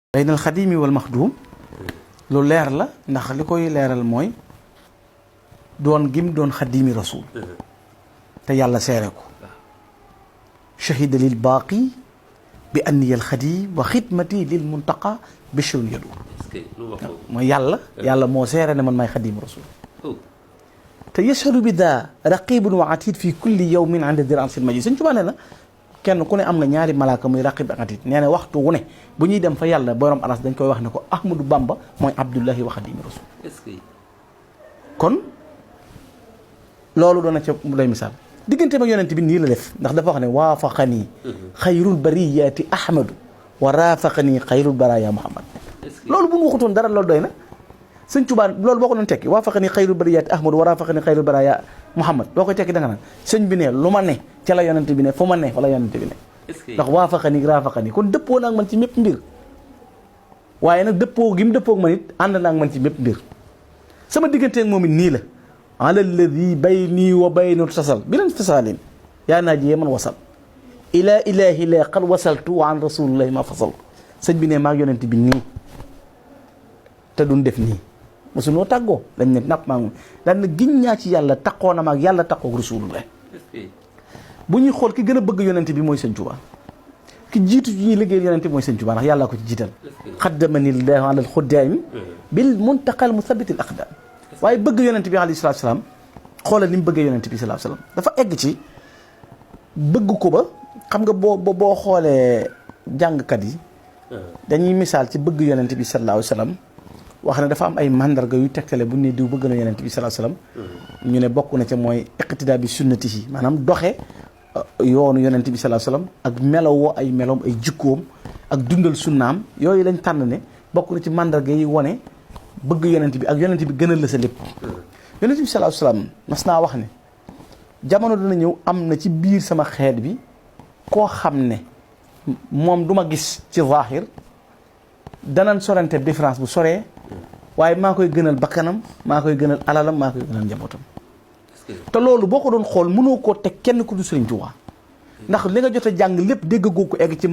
baynal xadimi wal maxduum lu leer la ndax li koy leeral mooy doon gim doon xadimi rasul te yàlla seere ko shahida lil baaqi bi anniya al xadim wa xidmati lil muntaqa bishrun yadu mooy yàlla moo seere ne man maay xadimi rasul te yashhadu bi daa raqibun wa atid fi kulli yawmin inda dir ansil majid Sëñ Tuubaa nee na kenn ku ne am nga ñaari malaaka muy raqib ak atid nee na waxtu wu ne bu ñuy dem fa yàlla borom aras dañ koy wax ne ko Ahmadou Bamba mooy Abdullahi wa Xadimi Rasul kon loolu doon na ca lay misaal diggante ma yonent bi nii la def ndax dafa wax ne waafaqanii xayrul bariyaati Ahmadu wa raafaqanii xayrul baraya Muhammad loolu bu ñu waxutoon dara loolu doy na Sëñ Tuubaa loolu boo ko doon tekki waafaqanii xayrul bariyaati Ahmadu wa raafaqanii xayrul baraya Muhammad boo koy tekki da nga naan sëñ bi ne lu ma ne ca la yonent bi ne fu ma ne fa la yonent bi ne ndax waafaqanii raafaqanii kon dëppoo naag man ci mépp mbir waaye nag dëppoo gi mu dëppoo ak man it ànd naag man ci mépp mbir sama digganteeg moom it nii la ala alladi bayni wa baynu tasal bi leen fasaalin yaa naa jiyee man wasal ila ilahi la qad wasaltu wa an rasulillahi ma fasal sëñ bi ne maag yonent bi nii te duñ def nii mosunoo tàggoo dañ ne napp maa ngi daan na giñ ñaa ci yàlla taqoo na maag yàlla taqoo rasulullah bu ñuy xool ki gën a bëgg yonent bi mooy Sëñ Tuubaa ki jiitu ci ñuy liggéeyal yonent bi mooy Sëñ Tuubaa ndax yàllaa ko ci jiital xaddamani llahu ala alxuddaami bil muntaqal musabiti al aqdam waaye bëgg yonent bi alayhi salaatu salaam xoolal ni mu bëggee yonent bi salaatu salaam dafa egg ci bëgg ko ba xam nga boo xoolee jàngkat yi dañuy misaal ci bëgg yonent bi sallallahu alayhi wa sallam wax ne dafa am ay mandarga yu tegtale bu ne diw bëgg na yonent bi sallallahu alayhi wa sallam ñu ne bokk na ca mooy iqtidaa bi sunnatihi maanaam doxe yoonu yonent bi sallallahu alayhi wa sallam ak melowoo ay meloom ay jikkoom ak dundal sunnaam yooyu lañ tànn ne bokk na ci mandarga yi wone bëgg yonent bi ak yonent bi gënal la sa lépp yonent bi sallallahu alayhi wa sallam mas naa wax ne jamono dina ñëw am na ci biir sama xeet bi koo xam ne moom du ma gis ci zaahir danañ sorante différence bu soree waaye maa koy gënal bakkanam maa koy gënal alalam maa koy gënal njabootam te loolu boo ko doon xool mënoo koo teg kenn ku du Sëriñ Tuubaa ndax li nga jot a jàng lépp dégg goo ko egg ci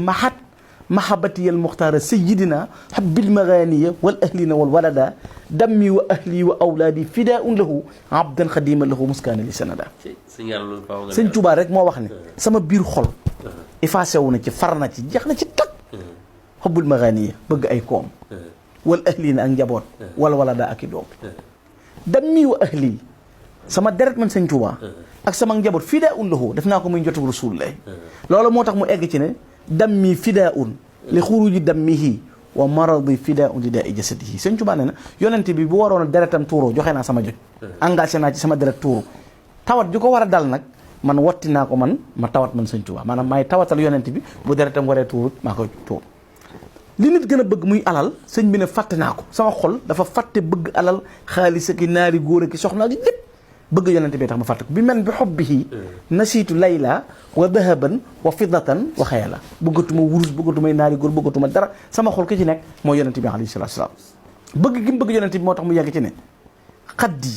mahabatiyal muxtaara sayidina habbil maganiya wal ahlina wal walada dammi wa ahli wa awlaadi fidaun lahu abdan xadima lahu muskaana li sanada Sëriñ Tuubaa rek moo wax ne sama biir xol effacé wu na ci far na ci jeex na ci tag hubbul maganiya bëgg ay koom wal ahlina ak njaboot wal walada ak i doom dammi wa ahli sama deret man Sëñ Tuubaa ak sama njaboot fidaun lahu def naa ko muy njotug rasulullah loolu moo tax mu egg ci ne dammi fidaun li xuruji dammihi wa maradi fidaun li daai jasadihi Sëñ Tuubaa ne na yonent bi bu waroon a deretam tuuru joxe naa sama joj engagé naa ci sama deret tuuru tawat ju ko war a dal nag man watti naa ko man ma tawat man Sëñ Tuubaa maanaam maay tawatal yonent bi bu deretam waree tuuru maa koy tuuru li nit gën a bëgg muy alal sëñ bi ne fàtte naa ko sama xol dafa fàtte bëgg alal xaalis ak naari góor ak soxna ak lépp bëgg yonent bi tax ma fàtte ko bi man bi xobbihi nasiitu layla wa dahaban wa fiddatan wa xayala bëggatuma wurus bëggatuma naari góor bëggatuma dara sama xol ki ci nekk mooy yonent bi alayhi salaatu salaam bëgg gi mu bëgg yonent bi moo tax mu yàgg ci ne xaddi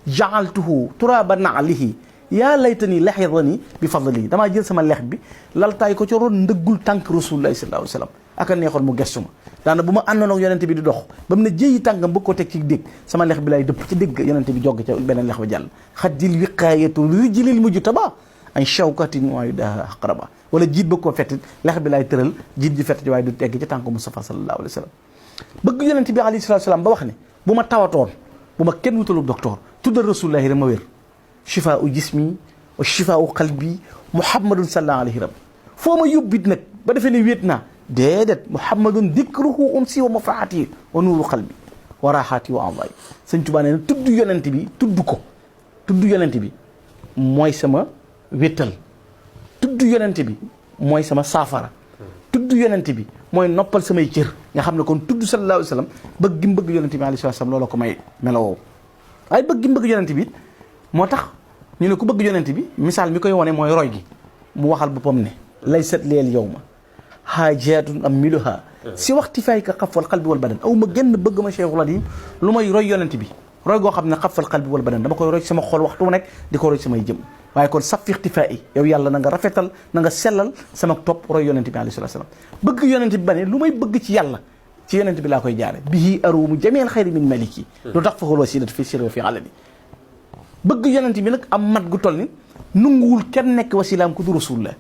jaaltuhu turaba naalihi yaa laytani laxidani bi fadlihi damaa jël sama lex bi laltaay ko ci ron ndëggul tànk rasulullahi sallallahu alayhi wa sallam aka neexoon mu gestu ma daana bu ma àndoon ak yonente bi di dox ba mu ne jëyi tànkam bëgg ko teg ci dégg sama lex bi lay dëpp ci dégg yonente bi jogg ca beneen lex ba jàll xaddil wiqaayatu rijlil mujtaba an shawkatin waayu daa aqraba wala jiit bëgg koo fett lex bi lay tëral jiit ji fett ji waaye du tegg ci tànk Mustafa sallallahu alayhi wa sallam bëgg yonente bi alayhi salatu salaam ba wax ne bu ma tawatoon bu ma kenn wutalub docteur tuddal rasulullahi rek ma wér shifaau jismi wa shifaau qalbi muhammadun sallallahu alayhi wa sallam foo ma yóbbit nag ba defee ne wéet naa déedéet muhammadun dikruhu unsi wa mafaati wa nuuru qalbi wa raxaati wa envoy Sëñ Tuubaa nee na tudd yonent bi tudd yonent bi mooy sama wéttal tudd yonent bi mooy sama saafara tudd yonent bi mooy noppal samay cër nga xam ne kon tudd sallallahu alayhi wa sallam bëgg gi mu bëgg yonent bi alayhi salaam looloo ko may melowoo waaye bëgg gi mu bëgg yonent bi moo tax ñu ne ku bëgg yonent bi misaal mi koy wone mooy roy gi mu waxal boppam ne laysat leel yawma xaajaatun am miluha si waxti fay ka xafal qalbi wal badan aw ma génn bëgg ma Cheikhul Xadim lu may roy yonent bi roy goo xam ne xafal qalbi wal badan dama koy roy sama xol waxtu nekk di ko roy samay jëm waaye kon saf ixtifaa yi yow yàlla na nga rafetal na nga sellal sama topp roy yonent bi alayhi salaam bëgg yonent bi ba ne lu may bëgg ci yàlla ci yonent bi laa koy jaare bihi aruumu jameel xayri min maliki lu tax faxul wasilatu fi sirri wa fi alani bëgg yonent bi nag am mat gu toll ni nunguwul kenn nekk wasilaam ku du rasul la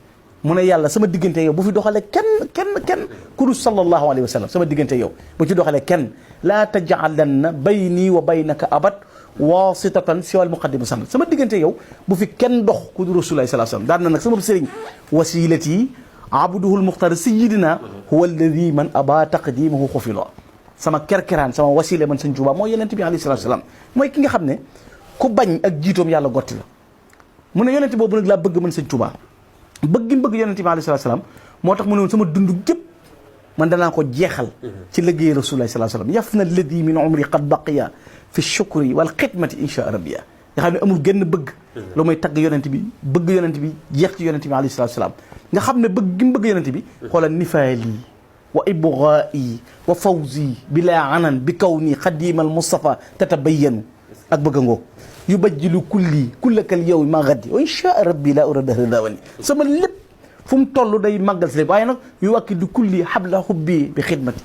mu ne yàlla sama diggante yow bu fi doxalee kenn ku du sallallahu alayhi wa sallam sama diggante yow bu ci doxalee kenn laa taj'alanna bayni wa baynaka abad wasitatan siwal muqaddim sanad sama diggante yow bu fi kenn dox ku du rasulullah sallallahu alayhi wa sallam daan na nag sama sëriñ wasilati abduhul muxtar sayyidina huwa alladi man aba taqdimahu xufila sama kerkeraan sama wasila man sëñ Tuubaa mooy yonent bi alayhi salatu wasalam mooy ki nga xam ne ku bañ ak jiitoom yàlla gotti la mu ne yonent boobu nag laa bëgg man sëñ Tuubaa bëgg yonent bi alayhi salatu wasalam moo tax mu ne woon sama dund gépp man danaa ko jeexal ci liggéey rasulullah sallallahu alayhi wasallam yaf na alladi min umri qad baqiya fi shukri wal xidmati insha rabbiya nga xam ne amul genn bëgg lu may tagg yonent bi bëgg yonent bi jeex ci yonent bi alayhi salatu wasalam nga xam ne bëgg gi mu bëgg yonent bi xoolal nifaali wa ibghaa'i wa fawzi bila anan bi kaw nii xadimal Mustafa tatabayyanu ak bëgg a ngoog yubajjilu kullakal yow ma gaddi wa insha rabbi la ura dahra dawani sama lépp fu mu toll day màggal si lépp waaye nag yu wàkki du kulli habla hubbi bi xidmati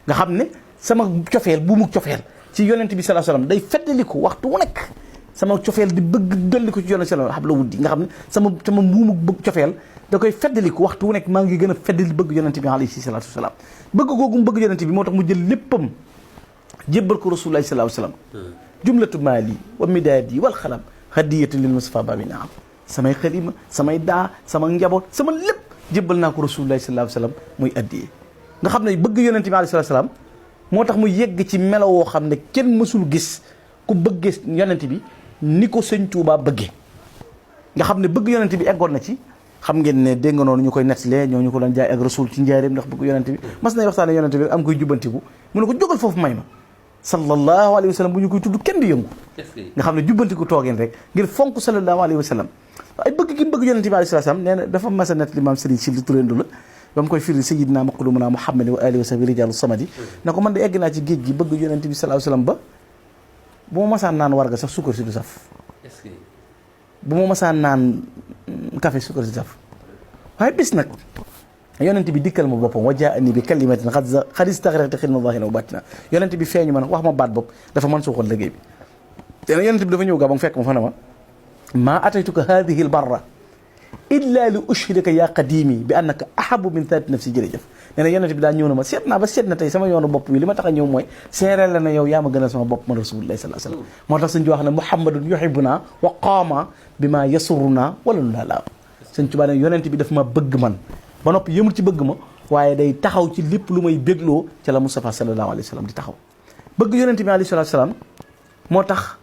nga xam ne sama cofeel bu mu cofeel ci yonent bi sallallahu alayhi wasallam day feddaliku waxtu wu nekk sama cofeel di bëgg dolli ko ci yonent sallallahu habla wuddi nga xam ne sama mbuumu bëgg cofeel da koy feddaliku waxtu wu nekk maa ngi gën a feddali bëgg yonent bi alayhi salatu wasalam bëgg googu mu bëgg yonent bi moo tax mu jël léppam jébbal ko rasulullahi sallallahu alayhi wasallam jumlatu maali wa midaadi wal xalam hadiyatu lil mustafa babi naam samay xalima samay daa sama njaboot sama lépp jébbal naa ko rasulullahi sallallahu alayhi wasallam muy addiyee nga xam ne bëgg yonent bi alayhi salaam moo tax mu yegg ci melo woo xam ne kenn mësul gis ku bëggee yonent bi ni ko sëñ Tuubaa bëggee nga xam ne bëgg yonent bi eggoon na ci xam ngeen ne dégg nga noonu ñu koy nettalee ñoo ñu ko doon jaay ak rasul ci njaareem ndax bëgg yonent bi mas nay waxtaane yonent bi am koy jubbantiku mu ne ko jógal foofu may ma sallallahu alayhi wa sallam bu ñu koy tudd kenn di yëngu nga xam ne jubbantiku toogeen rek ngir fonk sallallahu alayhi wa sallam ay bëgg gi bëgg yonent bi alayhi salaam nee na dafa mas a nett li maam Serigne Syll Turéndu la ba mu koy firi sayyidina maqdumuna Muhammad wa alihi wa sahbihi rijalu samadi na ko man de egg naa ci géej gi bëgg yonent bi sallallahu alayhi wa sallam ba bu ma masaan naan warga sax sukkar si du saf bu ma masaan naan café sukkar si saf waaye bis nag yonent bi dikkal ma boppam wa jaani bi kalimatin xad istaxraqti xidma zahina wa batina yonent bi feeñu ma nag wax ma baat bopp dafa man suuxal liggéey bi te nag yonent bi dafa ñëw gaa ba mu fekk ma fa ne ma maa ataytuka hadihi l barra illa li ushrika ya qadimi bi annaka ahabu min thati nafsi jërëjëf nee na yonent bi daa ñëw na ma seet naa ba seet na tey sama yoonu bopp bi li ma tax a ñëw mooy seereel la na yow yaa ma gënal sama bopp man rasulullah sallallahu alayhi wasallam moo tax suñ ci wax ne muhammadun yuhibbuna wa qaama bi ma yasurruna wala lu laa suñ Tuubaa ne yonent bi daf ma bëgg man ba noppi yëmul ci bëgg ma waaye day taxaw ci lépp lu may bégloo ca la Mustafa sallallahu alayhi wasallam di taxaw bëgg yonent bi alayhi salaam moo tax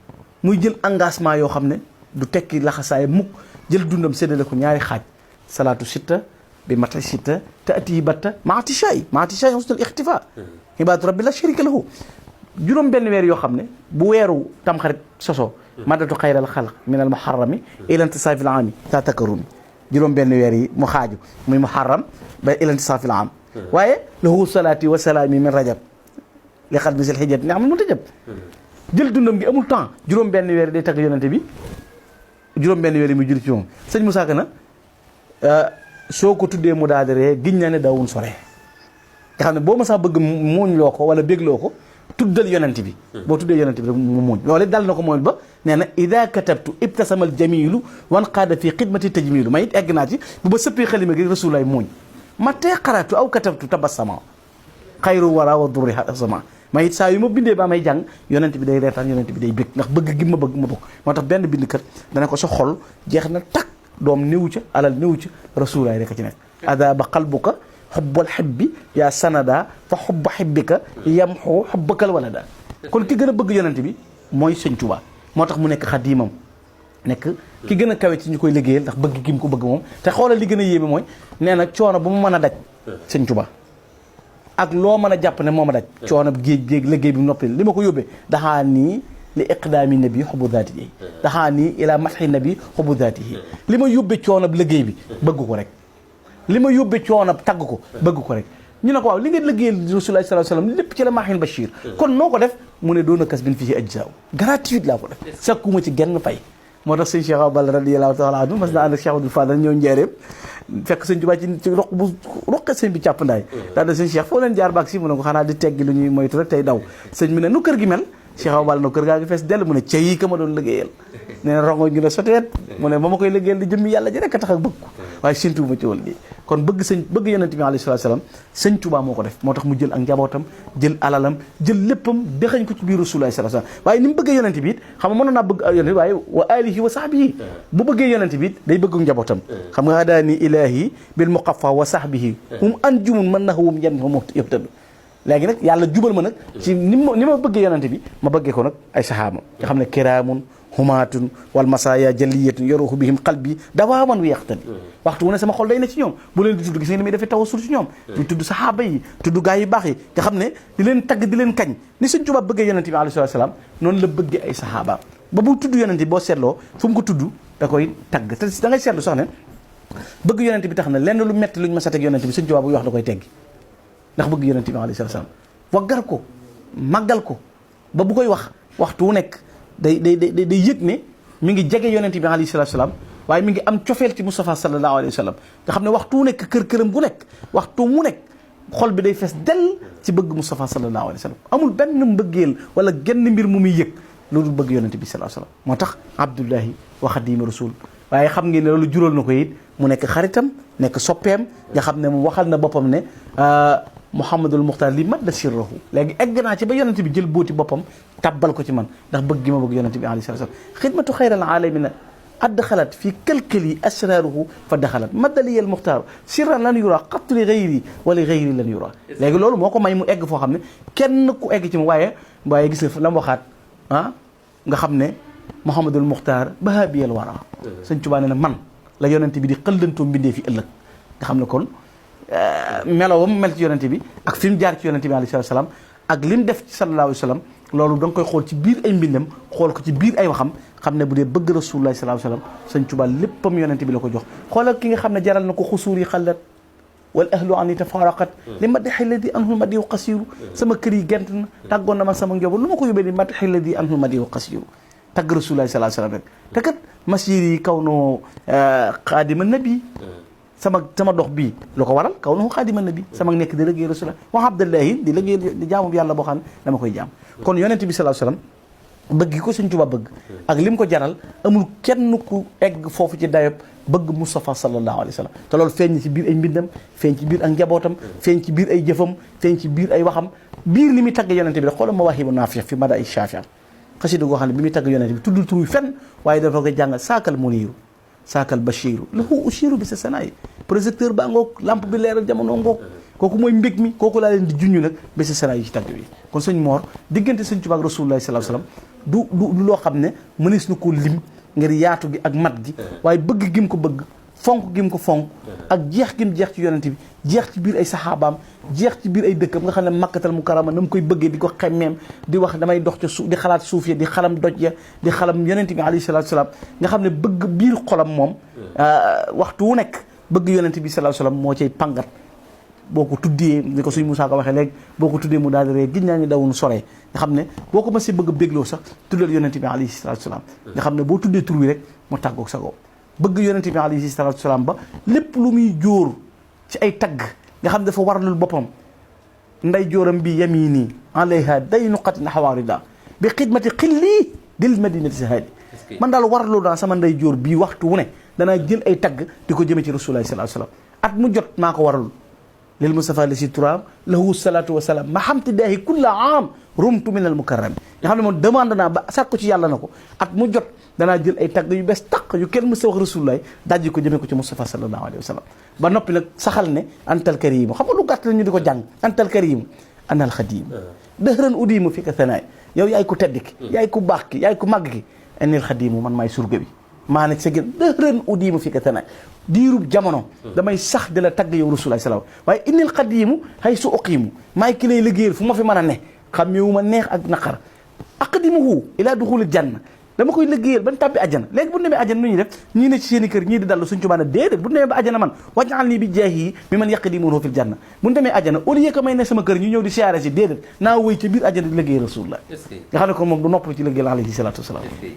muy jël engagement yoo xam ne du tekki laxasaay mukk jël dundam séddale ko ñaari xaaj salaatu sitta bi mata sitta te ati batta maati shay husnul ixtifa ibaadu rabbi la sharika lahu juróom benn weer yoo xam ne bu weeru tamxarit soso madatu xayral xalq min al muharrami ila intisafil aami ta takarumi juróom benn weer yi mu xaaju muy muharram ba ila intisafil aam waaye lahu salaati wa salaami min rajab li xat bisil xijjat ne amul mu tëjab jël dundam gi amul temps juróom benn weer yi day tagg yonente bi juróom benn weer yi muy julli ci moom sëñ Moussa Ka na soo ko tuddee mu daal di ree giñ na ne daawun sore nga xam ne boo ma sax bëgg muuñ loo ko wala bégloo ko tuddal yonent bi boo tuddee yonent bi rek mu muuñ loolu dal na ko moom ba nee na ida katabtu ibtasamal jamilu wan qaada fii xidmati tajmilu may it egg naa ci bu ba sëppee xalima gi rasulaay muuñ ma tee xaratu aw katabtu tabassama xayru wara wa durri sama ma it saa yu ma bindee ba may jàng yonent bi day reetaan yonent bi day bëgg ndax bëgg gi ma bëgg moo tax benn bind kat dana ko sa xol jeex na takk doom néew ca alal néew ca rasulaay rek a ci nekk adaba qalbuka xubbal xibbi yaa sanada fa xubba xibbika yamxu xubbakal walada kon ki gën a bëgg yonent bi mooy sëñ Tuubaa moo tax mu nekk xadiimam nekk ki gën a kawe ci ñu koy liggéeyal ndax bëgg gi mu ko bëgg moom te xoolal li gën a yéeme mooy nee na coono bu mu mën a daj sëñ Tuubaa ak loo mën a jàpp ne moom a daj coono géej liggéey bi noppi li ma ko yóbbee daxaa nii li iqdaami nabi xubbu zaati yi daxaa nii ila matxi nabi xubbu zaati yi li ma yóbbee coono liggéey bi bëgg ko rek li ma yóbbee coono tagg ko bëgg ko rek ñu ne ko waaw li ngeen liggéeyal Rasulullah sallallahu alayhi wasallam lépp ci la maaxin Bachir kon noo ko def mu ne doon a kas bin fii ajzaaw gratuite laa ko def sakkuma ci genn fay moo tax sëñ Cheikh Awa Balla radiyallahu taala anhu mas na ànd ak Cheikh Abdoul Fadal ñëw njaareem fekk sëñ Tuubaa ci roq bu roqe sëñ bi càpp ndaay daal da sëñ Cheikh foo leen jaar baag si mu ne ko xanaa di teggi lu ñuy moytu rek tey daw sëñ bi ne nu kër gi mel Cheikh Awa Balla no kër gaa ngi fees dell mu ne ca yi ka ma doon liggéeyal nee na rongo ñu la soteet mu ne ba ma koy liggéeyal di jëmmi yàlla ji rek a tax ak bëgg ko waaye séntuwuma ci woon lii kon bëgg yonent bi alayhi salaatu salaam sëñ Tuubaa moo ko def moo tax mu jël ak njabootam jël alalam jël léppam dexañ ko ci biir Rasulullah sallallahu alayhi wasallam waaye ni mu bëggee yonent bi it xam nga mënoon naa bëgg yonent bi waaye wa alihi wa sahbihi bu bëggee yonent bi it day bëgg njabootam xam nga hadaani ilahi bil muqaffa wa sahbihi hum anjumun man nahawum yan fa yëptadu léegi nag yàlla jubal ma nag ci ni ma bëggee yonante bi ma bëggee ko nag ay sahaaba nga xam ne kiraamun humaatun wal masaaya jaliyatun yoruhu bihim qalbi dawaaman wi yaxtali waxtu wu ne sama xol day ne ci ñoom bu leen di tudd gis nga ni muy defee tawassul ci ñoom di tudd sahaaba yi tudd gaa yi baax yi nga xam ne di leen tagg di leen kañ ni Sëñ Tuubaa bëggee yonante bi alayhi salaam noonu la bëggee ay sahaaba ba bu tudd yonante bi boo seetloo fu mu ko tudd da koy tagg te da ngay seetlu sax ne bëgg yonante bi tax na lenn lu metti luñ ma sa teg yonante bi Sëñ Tuubaa bu wax da koy teggi ndax bëgg yonent bi alayhi salaam waggar ko màggal ko ba bu koy wax waxtu wu nekk day yëg ne mi ngi jege yonent bi alayhi salaam waaye mi ngi am cofeel ci Mustafa sallallahu alayhi wa sallam nga xam ne waxtu wu nekk këram gu nekk waxtu wu nekk xol bi day fees dell ci bëgg Mustafa sallallahu alayhi wa sallam amul benn mbëggeel wala genn mbir mu muy yëg loolu bëgg yonent bi sallallahu alayhi wa sallam moo tax Abdullahi wa Xaadimu Rasul waaye xam ngeen ne loolu jural na ko it mu nekk xaritam nekk soppeem nga xam ne mu waxal na boppam ne Muhammadul Muxtaar li mat la sirrahu léegi egg naa ci ba yonent bi jël booti boppam tabbal ko ci man ndax bëgg gi ma bëgg yonent bi alayhi salaam xidmatu xayral aalamiina adxalat fi kalkali asraaruhu fa daxalat madaliyal Muxtaar sirran lan yura xattu li xayri wala xayri lan yura léegi loolu moo ko may mu egg foo xam ne kenn ku egg ci mu waaye gis nga la mu waxaat nga xam ne Muhammadul Muxtaar bahabiyal wara Sëñ Tuubaa ne na man la yonent bi di xëllantoo mbindee fi ëllëg nga xam ne kon melo ba mu mel ci yonente bi ak fi mu jaar ci yonente bi alayhi salaam ak li mu def ci sallallahu alayhi wa sallam loolu da nga koy xool ci biir ay mbindam xool ko ci biir ay waxam xam ne bu dee bëgg rasulullah sallallahu alayhi wa sallam Sëñ Tuubaa léppam yonente bi la ko jox xoolal ki nga xam ne jaral na ko xusuur yi xallat wal ahlu an yi tafaraqat li madxi ladi anhu madiu qasiru sama kër yi gent na tàggoon na man sama njaboot lu ma ko yóbbee li madxi ladi anhu madiu qasiru tagg rasulullah sallallahu alayhi wa sallam rek te kat masir yi kaw noo xaadima nabi sama dox bii lu ko waral kaw na xaadima nabi sama nekk di liggéey rasulullah wa abdallahi di liggéey di jaamu yàlla boo xam ne dama koy jaam kon yonent bi sallallahu alayhi wasallam bëgg ko Sëñ Tuubaa bëgg ak lim ko jaral amul kenn ku egg foofu ci dayob bëgg Mustafa sallallahu alayhi wasallam te loolu feeñ ci biir ay mbindam feeñ ci biir ak njabootam feeñ ci biir ay jëfam feeñ ci biir ay waxam biir li muy tagg yonent bi rek xoolal Mawaahibu Naafi' fi mada ay Shaafi'i xasida goo xam ne bi muy tagg yonent bi tuddul tur wi fenn waaye dafa koy jàngal saakal muniiru saakal bashiru lahu ushiru bi sa sanaay projecteur baa ngoog lampe bi leeral jamono ngoog kooku mooy mbég mi kooku laa leen di junñu nag bi sa sanaay yi ci tagg bi kon sëñ Moor diggante Sëñ Tuubaa ak Rasulullah sallallahu alayhi wasallam du loo xam ne mënees na koo lim ngir yaatu gi ak mat gi waaye bëgg gim ko bëgg fonk gim ko fonk ak jeex gim jeex ci yonent bi jeex ci biir ay saxaabaam jeex ci biir ay dëkkam nga xam ne Makkatal Mukarrama na mu koy bëggee di ko xemmeem di wax damay dox ca suuf di xalaat suuf ya di xalam doj ya di xalam yonent bi alayhi salaatu salaam nga xam ne bëgg biir xolam moom waxtu wu nekk bëgg yonent bi salaatu salaam moo cay pangat boo ko tuddee ni ko suñ Musaa ko waxee léegi boo ko tuddee mu daal di ree gis naa ñu dawun soree nga xam ne boo ko mësee bëgg a bégloo sax tuddal yonent bi alayhi salaatu salaam nga xam ne boo tuddee tur wi rek mu tàggoog sa bëgg yonente bi alayhi salaatu salaam ba lépp lu muy jóor ci ay tagg nga xam ne dafa waralul boppam nday jóoram bi yamini alayha day nuqatin xawaarida bi xidmati xillii dil madinati sahadi man daal waralul naa sama nday jóor bii waxtu wu ne danaa jël ay tagg di ko jëme ci rasulullah sallallahu alayhi wasallam at mu jot maa ko waralul lil Mustafa li si turaam lahu salatu wasalaam ma hamtidahi kulla aam rumtu min al mukarram nga xam ne moom demande naa ba sàkku ci yàlla na ko at mu jot danaa jël ay tagg yu bees taq yu kenn mës a wax rasulullah dajji ko jëmee ko ci Mustafa sallallahu alayhi wa sallam ba noppi nag saxal ne antal karimu xam nga lu gàtt la ñu di ko jàng antal karimu anal xadimu dëhëran udimu fi ka thanaay yow yaay ku tedd ki yaay ku baax ki yaay ku màgg ki anil xadimu man maay surga bi maa nekk sa gën dëhëran udimu fi ka thanaay diirub jamono damay sax di la tagg yow rasulullah sallallahu waaye inil xadimu hay su uqimu maay ki lay liggéeyal fu ma fi mën a ne xammeewu ma neex ak naqar aqdimuhu ila duxulil janna dama koy liggéeyal ban tàbbi àjjana léegi bu ñu demee àjjana nu ñuy def ñii ne ci seen i kër ñii di dallu Sëñ Tuubaa ne déedéet bu ñu demee ba àjjana man waj'al nii bi jaahi mi man yaqdimuhu fil janna bu ñu demee àjjana au lieu que may ne sama kër ñu ñëw di siyaare si déedéet naa wëy ca biir àjjana di liggéeyal rasulullah nga xam ne ko moom du nopp ci liggéeyal alayhi salaatu wasalaam